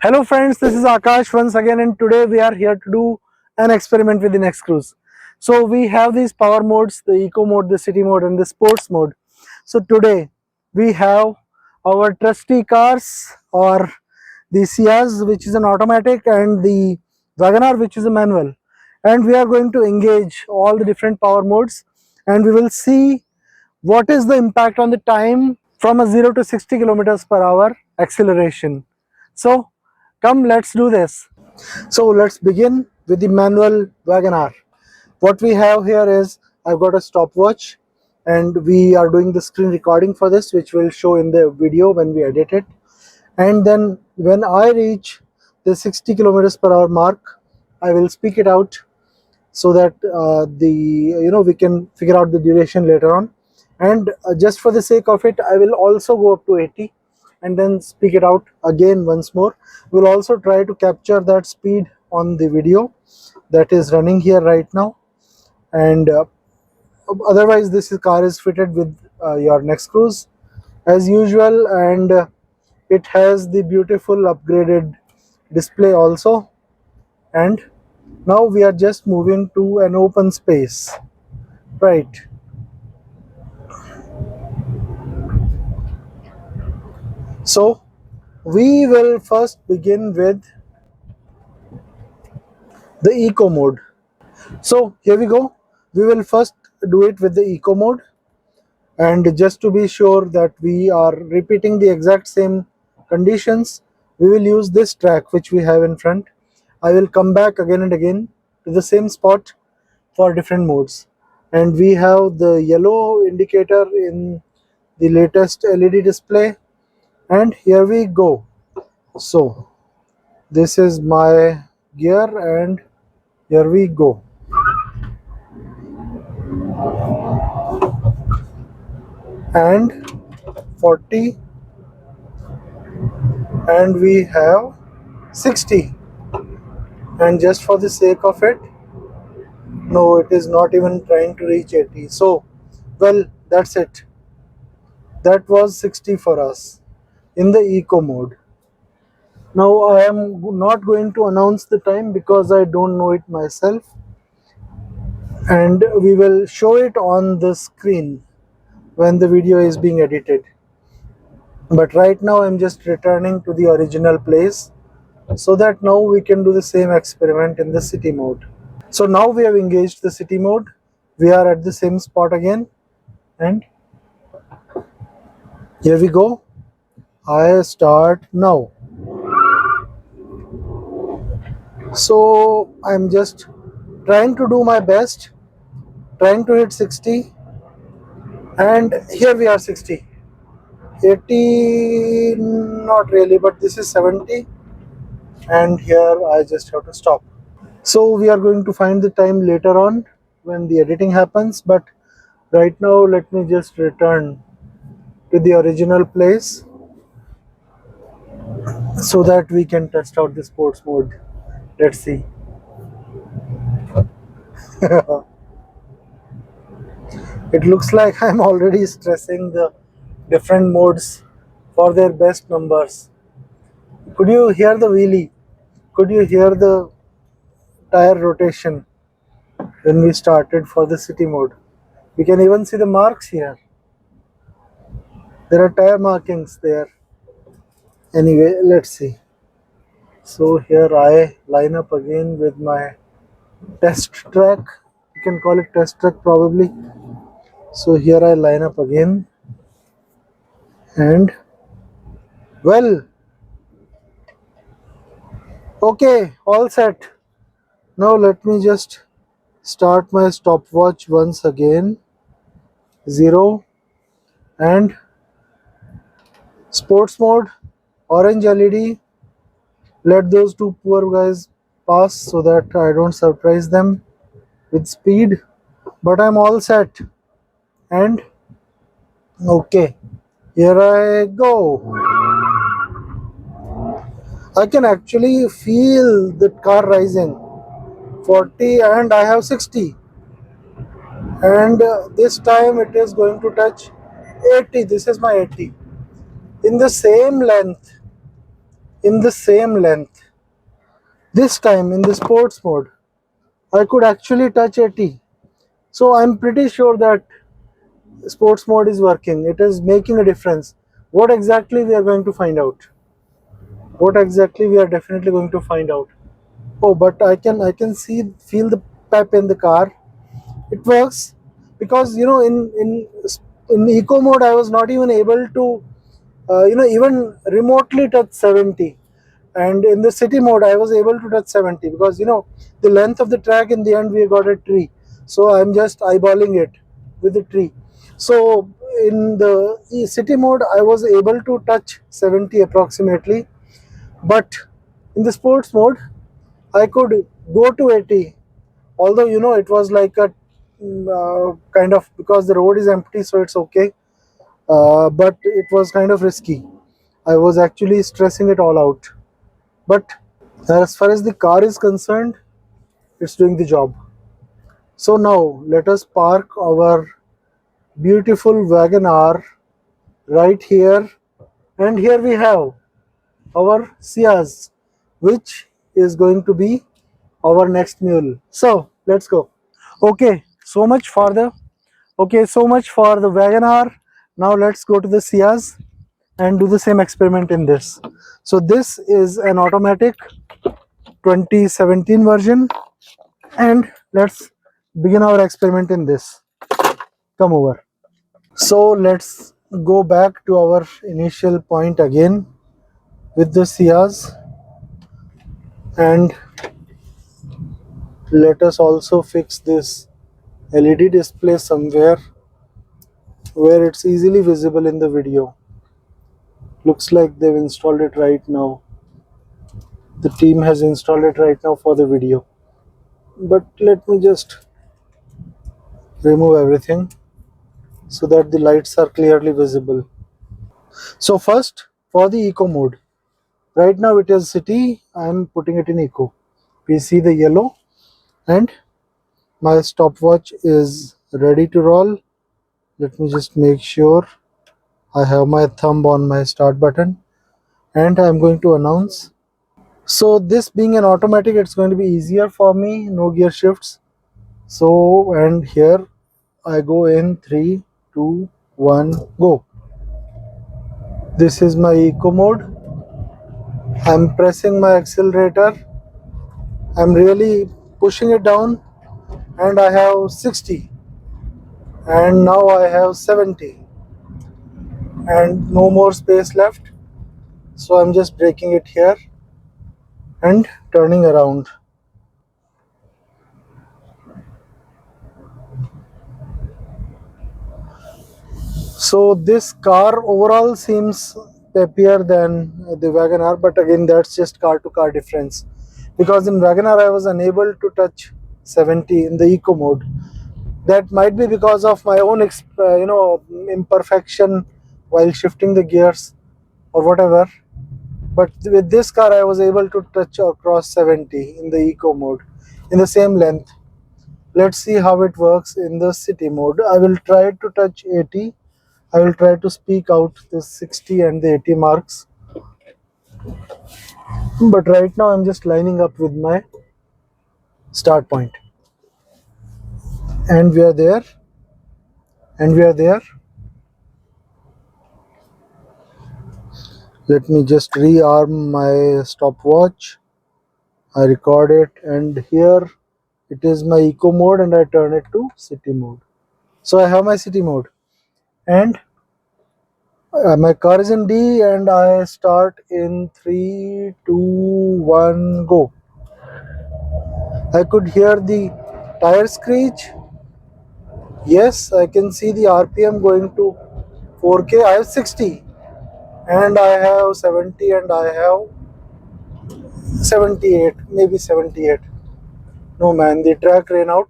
Hello friends, this is Akash once again, and today we are here to do an experiment with the NexCruise. So we have these power modes, the eco mode, the city mode and the sports mode. So today we have our trusty cars, or the Ciaz, which is an automatic, and the WagonR, which is a manual. And we are going to engage all the different power modes, and we will see what is the impact on the time from a 0 to 60 kilometers per hour acceleration. So come, let's do this. So let's begin with the manual WagonR. What we have here is, I've got a stopwatch and we are doing the screen recording for this, which will show in the video when we edit it. And then when I reach the 60 kilometers per hour mark, I will speak it out so that we can figure out the duration later on. And just for the sake of it, I will also go up to 80 and then speak it out again once more. We'll also try to capture that speed on the video that is running here right now. And otherwise, car is fitted with your NexCruise as usual, and it has the beautiful upgraded display also. And now we are just moving to an open space, right? So we will first begin with the eco mode. So here we go. We will first do it with the eco mode, and just to be sure that we are repeating the exact same conditions, we will use this track which we have in front. I will come back again and again to the same spot for different modes, and we have the yellow indicator in the latest LED display, and here we go. So this is my gear, and here we go. And 40, and we have 60, and just for the sake of it, no, it is not even trying to reach 80. So well, that's it. That was 60 for us in the eco mode. Now I am not going to announce the time because I don't know it myself, and we will show it on the screen when the video is being edited. But right now I'm just returning to the original place so that now we can do the same experiment in the city mode. So now we have engaged the city mode. We are at the same spot again, and here we go. I start now. So I'm just trying to do my best, trying to hit 60, and here we are 60. 80 not really, but this is 70, and here I just have to stop. So we are going to find the time later on when the editing happens, but right now let me just return to the original place so that we can test out the sports mode. Let's see. It looks like I'm already stressing the different modes for their best numbers. Could you hear the wheelie? Could you hear the tire rotation when we started for the city mode? We can even see the marks here. There are tire markings there. Anyway, let's see. So here I line up again with my test track. You can call it test track probably. So here I line up again, and well, okay, all set. Now let me just start my stopwatch once again. 0 and sports mode, orange LED. Let those two poor guys pass so that I don't surprise them with speed. But I'm all set, and okay, here I go. I can actually feel the car rising. 40, and I have 60, and this time it is going to touch 80. This is my 80 in the same length, in the same length. This time in the sports mode, I could actually touch 80. So I'm pretty sure that sports mode is working. It is making a difference. What exactly we are going to find out? What exactly we are definitely going to find out. Oh, but I can feel the pep in the car. It works because in eco mode I was not even able to even remotely touch 70, and in the city mode I was able to touch 70 because the length of the track, in the end we got a tree, so I'm just eyeballing it with the tree. So in the city mode I was able to touch 70 approximately, but in the sports mode I could go to 80, although it was like a kind of, because the road is empty so it's okay, but it was kind of risky. I was actually stressing it all out, but as far as the car is concerned, it's doing the job. So now let us park our beautiful WagonR right here, and here we have our Ciaz, which is going to be our next mule. So let's go. Okay, so much for the WagonR. Now let's go to the Ciaz and do the same experiment in this. So this is an automatic 2017 version, and let's begin our experiment in this. Come over. So let's go back to our initial point again with the Ciaz, and let us also fix this LED display somewhere where it's easily visible in the video. Looks like they've installed it right now. The team has installed it right now for the video. But let me just remove everything so that the lights are clearly visible. So first, for the eco mode, right now it is city, I am putting it in eco. We see the yellow, and my stopwatch is ready to roll. Let me just make sure I have my thumb on my start button, and I am going to announce. So this being an automatic, it's going to be easier for me, no gear shifts. So, and here I go in 3, 2, 1, go. This is my eco mode. I'm pressing my accelerator. I'm really pushing it down, and I have 60, and now I have 70, and no more space left. So I'm just braking it here and turning around. So this car overall seems peppier than the WagonR, but again that's just car to car difference, because in WagonR I was unable to touch 70 in the eco mode. That might be because of my own imperfection while shifting the gears or whatever, but with this car I was able to touch across 70 in the eco mode in the same length. Let's see how it works in the city mode. I will try to touch 80. I will try to speak out the 60 and the 80 marks, but right now I'm just lining up with my start point, and we are there, and we are there. Let me just rearm my stopwatch. I record it, and here it is my eco mode, and I turn it to city mode. So I have my city mode, and my car is in D, and I start in 3, 2, 1, go. I could hear the tire screech. Yes, I can see the RPM going to 4K. I have 60, and I have 70, and I have 78, maybe 78. No man, the track ran out.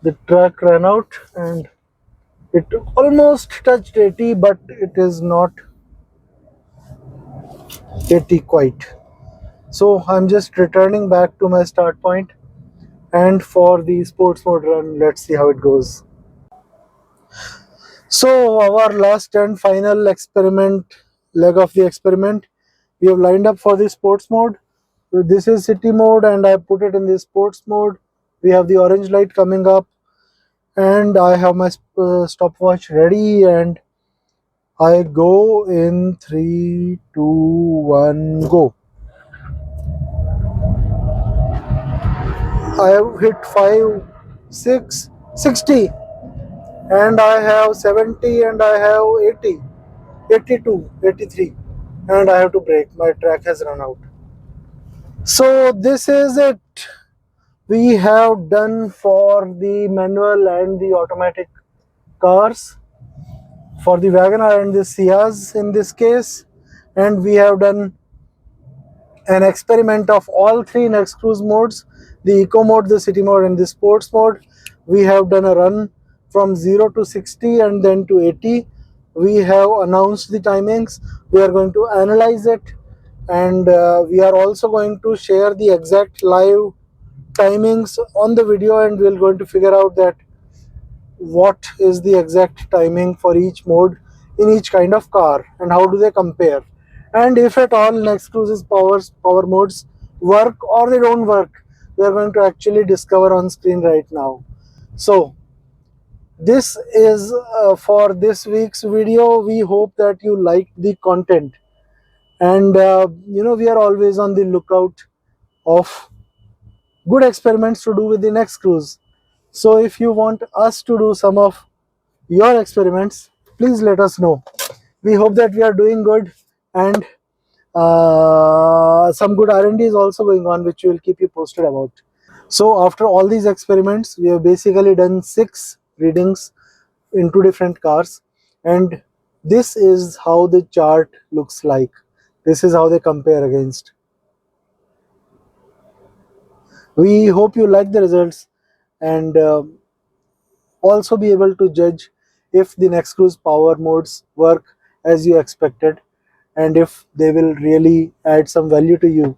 The track ran out, and it almost touched 80, but it is not 80 quite. So I'm just returning back to my start point, and for the sports mode run, let's see how it goes. So our last and final experiment, leg of the experiment, We have lined up for the sports mode. So this is city mode and I put it in the sports mode. We have the orange light coming up and I have my stopwatch ready, and I go in 3, 2, 1, go. I have hit 5, 6, 60, and I have 70, and I have 80, 82, 83, and I have to brake. My track has run out. So this is it. We have done for the manual and the automatic cars, for the WagonR and the Ciaz in this case, and we have done an experiment of all three NexCruise modes, the Eco mode, the City mode and the Sports mode. We have done a run from 0 to 60 and then to 80. We have announced the timings. We are going to analyze it, and we are also going to share the exact live timings on the video, and we are going to figure out that what is the exact timing for each mode in each kind of car and how do they compare, and if at all NexCruise's power modes work or they don't work, we are going to actually discover on screen right now. So this is for this week's video. We hope that you liked the content, and we are always on the lookout of good experiments to do with the NexCruise. So if you want us to do some of your experiments, please let us know. We hope that we are doing good, and some good R&D is also going on, which we will keep you posted about. So after all these experiments, we have basically done 6 readings in 2 different cars, and this is how the chart looks like. This is how they compare against. We hope you like the results, and also be able to judge if the NexCruise power modes work as you expected, and if they will really add some value to you.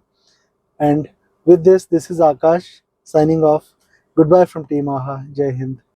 And with this is Akash signing off. Goodbye from Team AHA. Jai Hind.